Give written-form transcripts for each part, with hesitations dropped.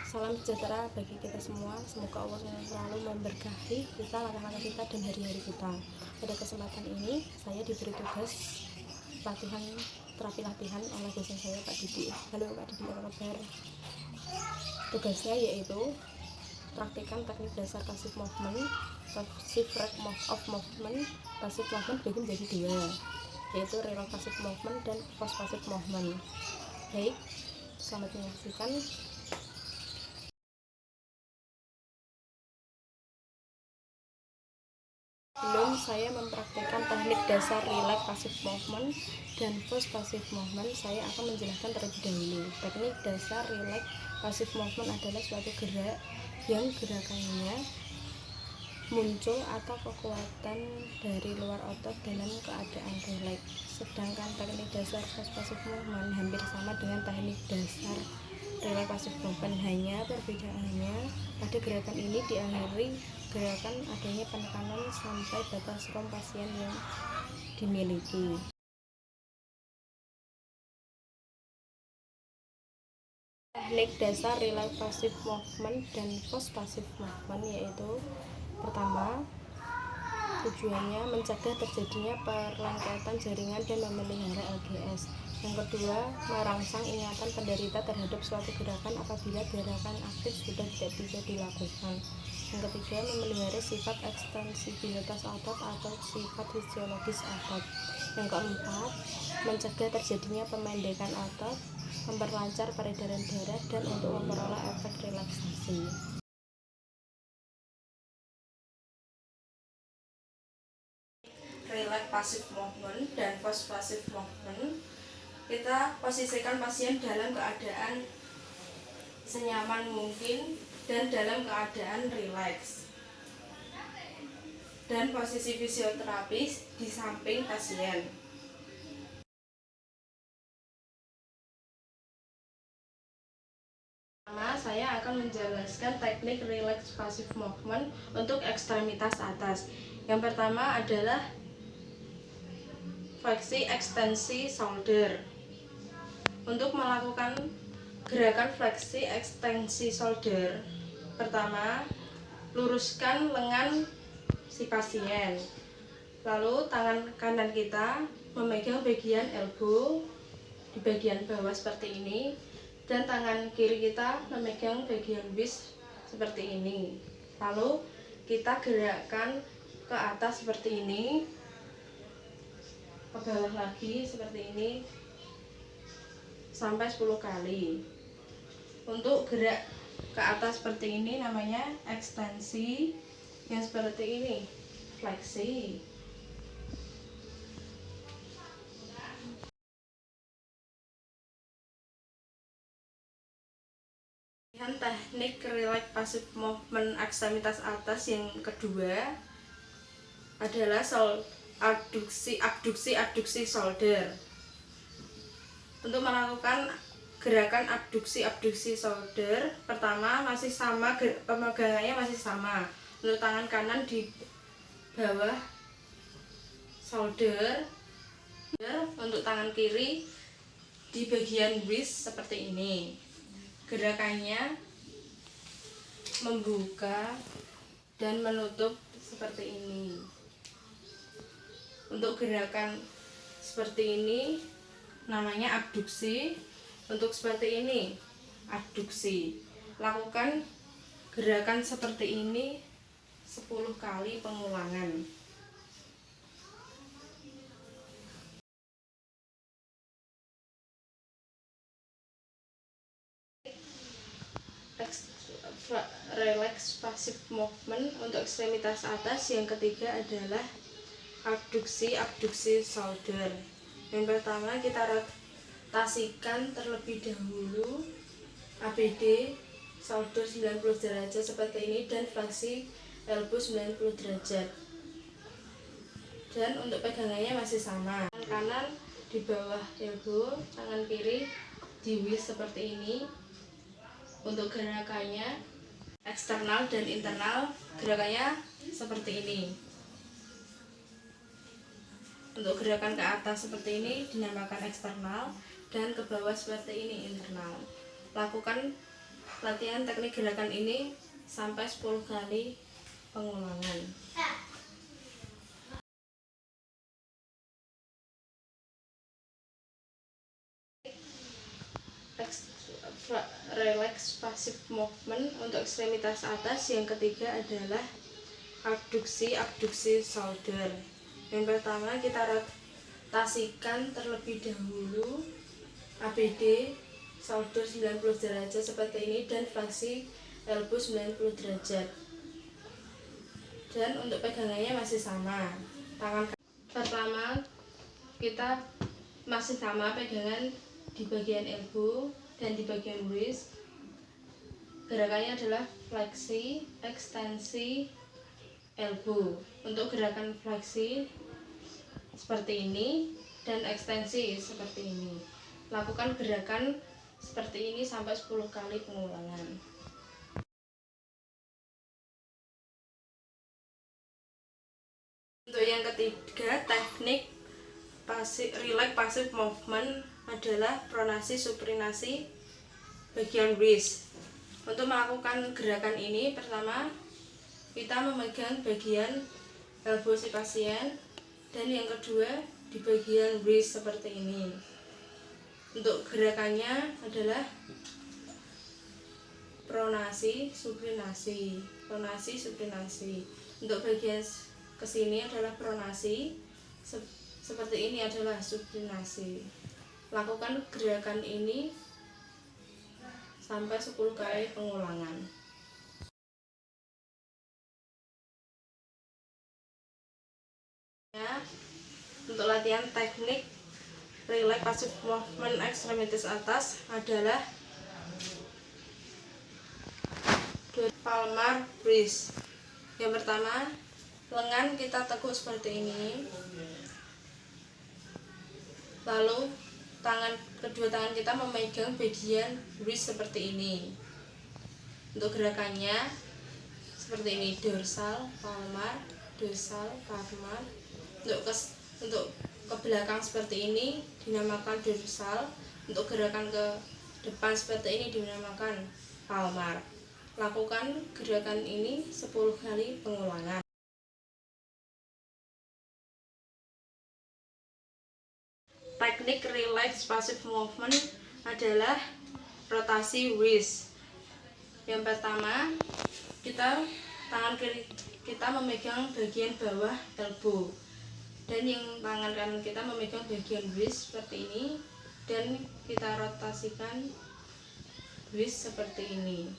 Salam sejahtera bagi kita semua. Semoga Allah selalu memberkahi kita, langkah-langkah kita, dan hari-hari kita. Pada kesempatan ini saya diberi tugas terapi latihan oleh dosen saya, Pak Didi. Halo Pak Didi, apa kabar? Tugasnya yaitu praktikkan teknik dasar passive movement, passive rate of movement. Passive movement bagi menjadi dua, yaitu relax passive movement dan post passive movement. Baik, selamat menyaksikan. Sebelum saya mempraktikkan teknik dasar relax passive movement dan post passive movement, saya akan menjelaskan terlebih dahulu. Teknik dasar relax passive movement adalah suatu gerak yang gerakannya muncul atau kekuatan dari luar otot dalam keadaan relax. Sedangkan teknik dasar post passive movement hampir sama dengan teknik dasar relax passive movement, hanya perbedaannya pada gerakan ini diakhiri gerakan adanya penekanan sampai batas ROM pasien yang dimiliki. Teknik dasar relax passive movement dan post passive movement yaitu: pertama, tujuannya mencegah terjadinya perlengketan jaringan dan memelihara LGS. Yang kedua, merangsang ingatan penderita terhadap suatu gerakan apabila gerakan aktif sudah tidak bisa dilakukan. Yang ketiga, memelihara sifat ekstensibilitas otot atau sifat fisiologis otot. Yang keempat, mencegah terjadinya pemendekan otot, memperlancar peredaran darah, dan untuk memperoleh efek relaksasi. Relax passive movement dan post passive movement, kita posisikan pasien dalam keadaan senyaman mungkin dan dalam keadaan rileks, dan posisi fisioterapis di samping pasien. Pertama, saya akan menjelaskan teknik relax passive movement untuk ekstremitas atas. Yang pertama adalah fleksi ekstensi shoulder. Untuk melakukan gerakan fleksi ekstensi shoulder, pertama, luruskan lengan si pasien. Lalu tangan kanan kita memegang bagian elbow di bagian bawah seperti ini, dan tangan kiri kita memegang bagian wrist seperti ini. Lalu kita gerakkan ke atas seperti ini, ke bawah lagi seperti ini sampai 10 kali. Untuk gerak ke atas seperti ini namanya ekstensi, yang seperti ini fleksi. Teknik relax passive movement ekstremitas atas yang kedua adalah abduksi shoulder. Untuk melakukan gerakan abduksi shoulder, pertama masih sama, pemegangannya masih sama. Untuk tangan kanan di bawah shoulder, untuk tangan kiri di bagian wrist seperti ini. Gerakannya membuka dan menutup seperti ini. Untuk gerakan seperti ini namanya abduksi. Untuk seperti ini adduksi. Lakukan gerakan seperti ini 10 kali pengulangan. Relax passive movement untuk ekstremitas atas yang ketiga adalah abduksi shoulder. Yang pertama, kita rotasikan terlebih dahulu ABD shoulder 90 derajat seperti ini, dan fleksi elbow 90 derajat. Dan untuk pegangannya masih sama, tangan kanan di bawah elbow, tangan kiri di wrist seperti ini. Untuk gerakannya eksternal dan internal, gerakannya seperti ini. Untuk gerakan ke atas seperti ini dinamakan eksternal, dan ke bawah seperti ini internal. Lakukan latihan teknik gerakan ini sampai 10 kali pengulangan. Relax passive movement untuk ekstremitas atas. Yang ketiga adalah abduksi shoulder. Yang pertama kita rotasikan terlebih dahulu ABD shoulder 90 derajat seperti ini, dan fleksi elbow 90 derajat. Dan untuk pegangannya masih sama. Tangan pertama kita masih sama, pegangan di bagian elbow dan di bagian wrist. Gerakannya adalah fleksi, ekstensi, elbow. Untuk gerakan fleksi seperti ini dan ekstensi seperti ini. Lakukan gerakan seperti ini sampai 10 kali pengulangan. Untuk yang ketiga, teknik relax passive movement adalah pronasi supinasi bagian wrist. Untuk melakukan gerakan ini, pertama kita memegang bagian elbow si pasien, dan yang kedua di bagian wrist seperti ini. Untuk gerakannya adalah pronasi supinasi. Untuk bagian kesini adalah pronasi, seperti ini adalah supinasi. Lakukan gerakan ini sampai 10 kali pengulangan. Untuk latihan teknik relax passive movement ekstremitas atas adalah palmar raise. Yang pertama, lengan kita tekuk seperti ini, lalu kedua tangan kita memegang bagian wrist seperti ini. Untuk gerakannya seperti ini, dorsal palmar. Untuk ke belakang seperti ini dinamakan dorsal. Untuk gerakan ke depan seperti ini dinamakan palmar. Lakukan gerakan ini 10 kali pengulangan. Teknik relax passive movement adalah rotasi wrist. Yang pertama, tangan kiri kita memegang bagian bawah elbow, dan yang tangan kanan kita memegang bagian wrist seperti ini, dan kita rotasikan wrist seperti ini.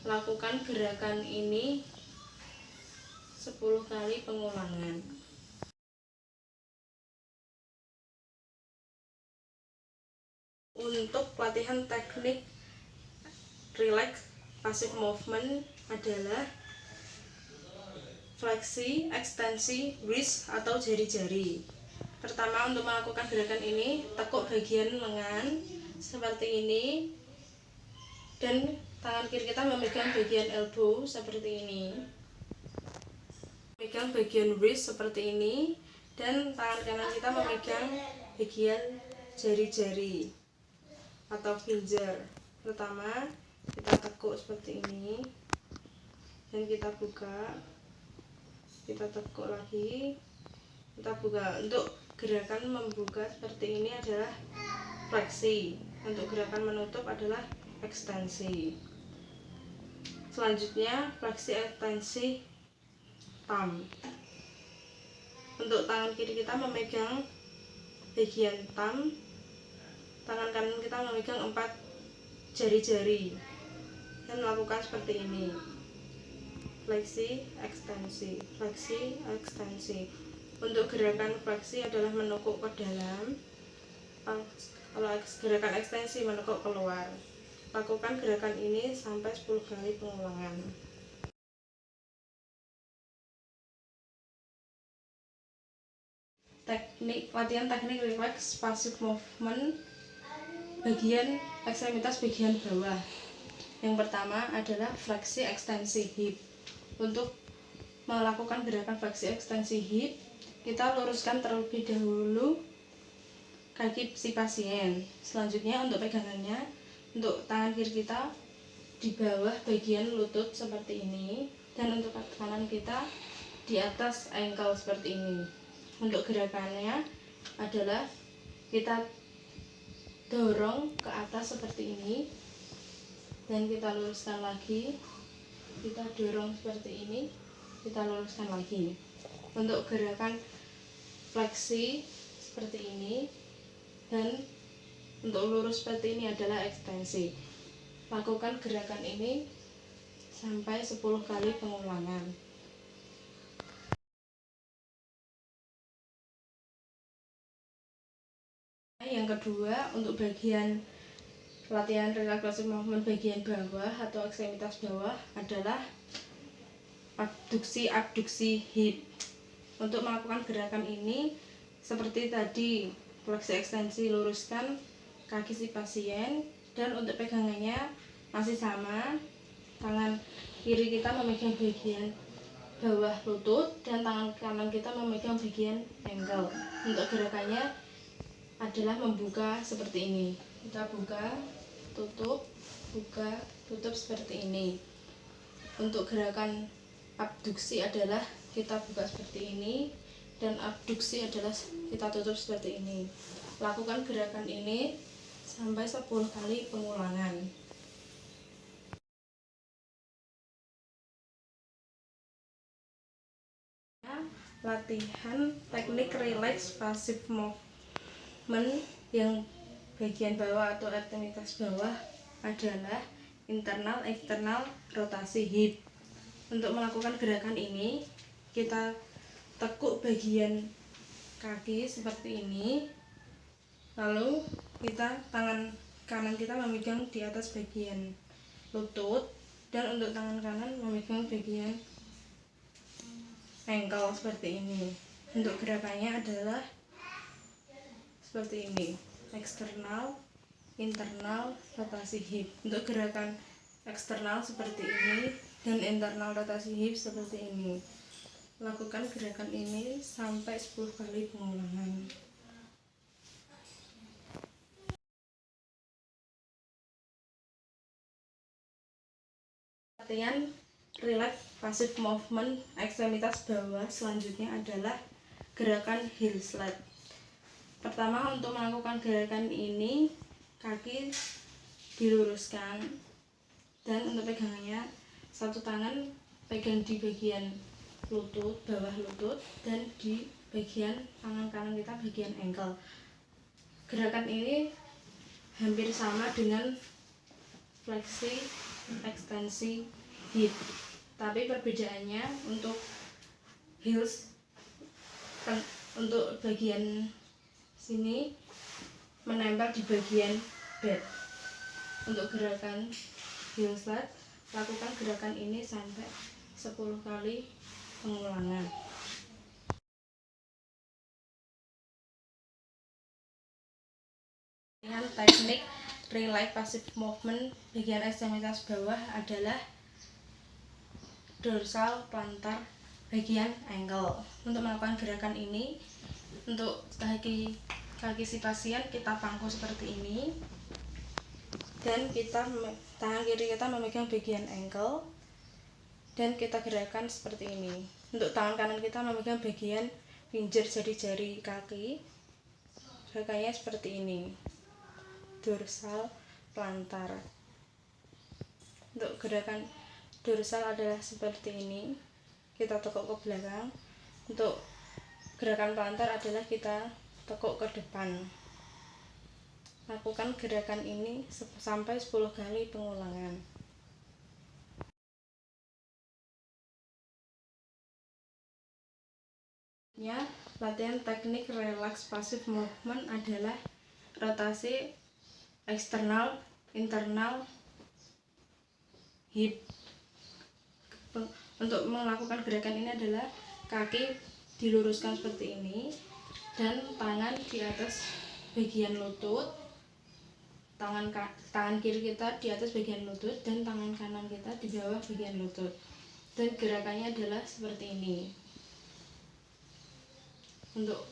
Lakukan gerakan ini 10 kali pengulangan. Untuk latihan teknik relax passive movement adalah fleksi, ekstensi, wrist atau jari-jari. Pertama, untuk melakukan gerakan ini, tekuk bagian lengan seperti ini, dan tangan kiri kita memegang bagian elbow seperti ini, memegang bagian wrist seperti ini, dan tangan kanan kita memegang bagian jari-jari atau finger. Pertama, kita tekuk seperti ini, dan kita buka, kita tekuk lagi, kita buka. Untuk gerakan membuka seperti ini adalah fleksi. Untuk gerakan menutup adalah ekstensi. Selanjutnya fleksi, ekstensi, thumb. Untuk tangan kiri kita memegang bagian thumb, tangan kanan kita memegang 4 jari-jari, dan melakukan seperti ini, fleksi, ekstensi, fleksi, ekstensi. Untuk gerakan fleksi adalah menekuk ke dalam, kalau gerakan ekstensi menekuk keluar. Lakukan gerakan ini sampai 10 kali pengulangan. Latihan teknik relax passive movement bagian ekstremitas bagian bawah. Yang pertama adalah fleksi ekstensi hip. Untuk melakukan gerakan fleksi ekstensi hip, kita luruskan terlebih dahulu kaki si pasien. Selanjutnya untuk pegangannya, untuk tangan kiri kita di bawah bagian lutut seperti ini, dan untuk kanan kita di atas ankle seperti ini. Untuk gerakannya adalah kita dorong ke atas seperti ini, dan kita luruskan lagi, kita dorong seperti ini, kita luruskan lagi. Untuk gerakan fleksi seperti ini, dan untuk lurus seperti ini adalah ekstensi. Lakukan gerakan ini sampai 10 kali pengulangan. Yang kedua, untuk bagian latihan relaxation movement bagian bawah atau ekstremitas bawah adalah abduksi hip. Untuk melakukan gerakan ini seperti tadi, fleksi ekstensi, luruskan kaki si pasien, dan untuk pegangannya masih sama. Tangan kiri kita memegang bagian bawah lutut dan tangan kanan kita memegang bagian ankle. Untuk gerakannya adalah membuka seperti ini. Kita buka, tutup seperti ini. Untuk gerakan abduksi adalah kita buka seperti ini, dan abduksi adalah kita tutup seperti ini. Lakukan gerakan ini sampai 10 kali pengulangan. Latihan teknik relax passive movement yang bagian bawah atau ekstremitas bawah adalah internal eksternal rotasi hip. Untuk melakukan gerakan ini, kita tekuk bagian kaki seperti ini, lalu kita tangan kanan kita memegang di atas bagian lutut, dan untuk tangan kanan memegang bagian ankle seperti ini. Untuk gerakannya adalah seperti ini, eksternal, internal, rotasi hip. Untuk gerakan eksternal seperti ini dan internal rotasi hip seperti ini. Lakukan gerakan ini sampai 10 kali pengulangan. Latihan relax passive movement ekstremitas bawah selanjutnya adalah gerakan heel slide. Pertama, untuk melakukan gerakan ini kaki diluruskan, dan untuk pegangannya satu tangan pegang di bagian lutut, bawah lutut, dan di bagian tangan kanan kita bagian ankle. Gerakan ini hampir sama dengan fleksi ekstensi hip, tapi perbedaannya untuk heels, untuk bagian sini menempel di bagian bed. Untuk gerakan heel slide, lakukan gerakan ini sampai 10 kali pengulangan. Dengan teknik relax passive movement bagian ekstremitas bawah adalah dorsal plantar bagian ankle. Untuk melakukan gerakan ini, untuk kaki si pasien kita pangku seperti ini, dan tangan kiri kita memegang bagian ankle, dan kita gerakan seperti ini. Untuk tangan kanan kita memegang bagian pinggir jari-jari kaki. Gerakannya seperti ini, dorsal plantar. Untuk gerakan dorsal adalah seperti ini, kita tekuk ke belakang. Untuk gerakan plantar adalah kita tekuk ke depan. Lakukan gerakan ini sampai 10 kali pengulangan. Latihan teknik relax passive movement adalah rotasi eksternal, internal hip. Untuk melakukan gerakan ini adalah kaki diluruskan seperti ini, dan tangan di atas bagian lutut, tangan kiri kita di atas bagian lutut, dan tangan kanan kita di bawah bagian lutut. Dan gerakannya adalah seperti ini. Untuk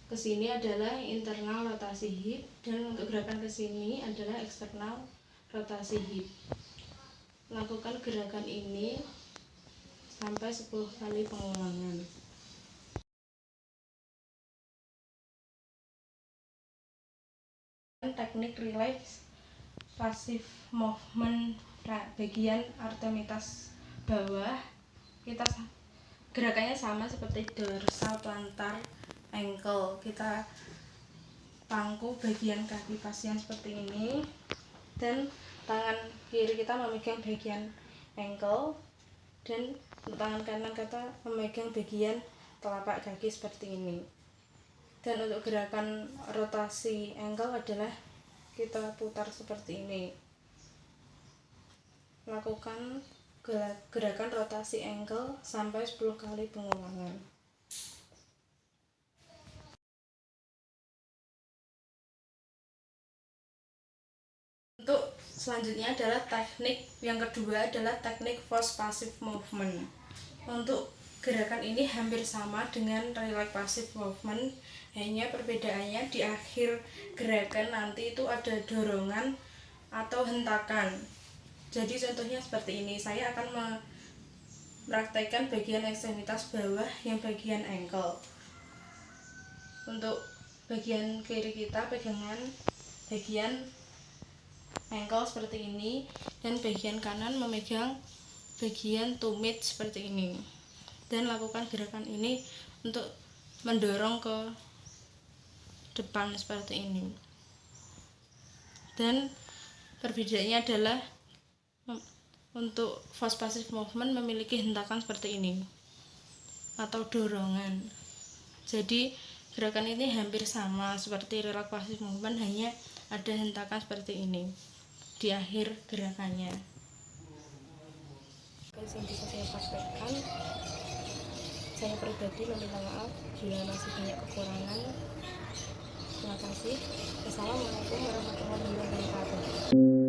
ke sini adalah internal rotasi hip, dan untuk gerakan ke sini adalah eksternal rotasi hip. Lakukan gerakan ini sampai 10 kali pengulangan. Teknik relax passive movement bagian artemitas bawah, kita gerakannya sama seperti dorsal, plantar, ankle. Kita pangku bagian kaki pasien seperti ini, dan tangan kiri kita memegang bagian ankle, dan tangan kanan kita memegang bagian telapak kaki seperti ini. Dan untuk gerakan rotasi ankle adalah kita putar seperti ini. Lakukan gerakan rotasi ankle sampai 10 kali pengulangan. Untuk selanjutnya adalah teknik yang kedua adalah teknik force passive movement. Untuk gerakan ini hampir sama dengan relax passive movement, hanya perbedaannya di akhir gerakan nanti itu ada dorongan atau hentakan. Jadi contohnya seperti ini, saya akan mempraktekkan bagian ekstremitas bawah yang bagian ankle. Untuk bagian kiri kita pegangan bagian ankle seperti ini, dan bagian kanan memegang bagian tumit seperti ini. Dan lakukan gerakan ini untuk mendorong ke depan seperti ini. Dan perbedaannya adalah untuk force passive movement memiliki hentakan seperti ini atau dorongan. Jadi gerakan ini hampir sama seperti relax passive movement, hanya ada hentakan seperti ini di akhir gerakannya. Yang bisa saya praktekkan, saya pribadi meminta maaf bila masih banyak kekurangan. Terima kasih. Wassalamualaikum warahmatullahi wabarakatuh.